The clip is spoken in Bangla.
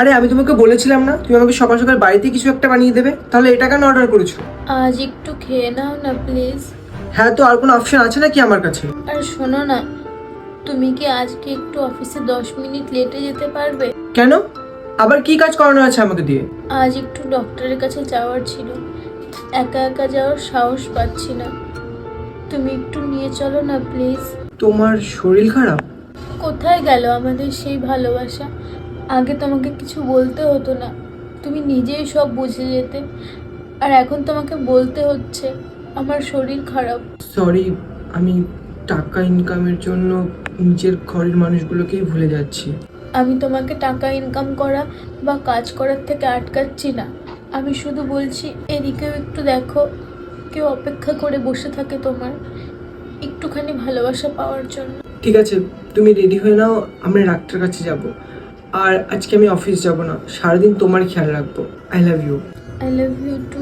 আরে আমি তোমাকে বলেছিলাম না তুমি আমাকে সকাল সকাল বাড়িতে কিছু একটা বানিয়ে দেবে, তাহলে এটা কেন অর্ডার করেছো? আজ একটু খেয়ে নাও না প্লিজ। হ্যাঁ, তো আর কোনো অপশন আছে নাকি আমার কাছে? আর শোনো না, তুমি কি আজকে একটু অফিসে 10 মিনিট লেটে যেতে পারবে? কেন? আবার কি কাজ করানো আছে আমাকে দিয়ে? আজ একটু ডক্টরের কাছে যাওয়ার ছিল, একা একা যাওয়ার সাহস পাচ্ছি না। তুমি একটু নিয়ে চলো না প্লিজ। তোমার শরীর খারাপ? কোথায় গেল আমাদের সেই ভালোবাসা? আগে তোমাকে কিছু বলতে হতো না, তুমি নিজেই সব বুঝে যেতে। আর এখন তোমাকে বলতে হচ্ছে আমার শরীর খারাপ। সরি, আমি টাকা ইনকামের জন্য নিজের ঘরের মানুষগুলোকেই ভুলে যাচ্ছি। আমি তোমাকে টাকা ইনকাম করা বা কাজ করার থেকে আটকাচ্ছি না। আমি শুধু বলছি এদিকেও একটু দেখো, কেউ অপেক্ষা করে বসে থাকে তোমার একটুখানি ভালোবাসা পাওয়ার জন্য। ঠিক আছে, তুমি রেডি হয়ে নাও, আমরা ডাক্তার কাছে যাব। আর আজকে আমি অফিস যাব না, সারাদিন তোমার খেয়াল রাখবো। I love you. I love you two.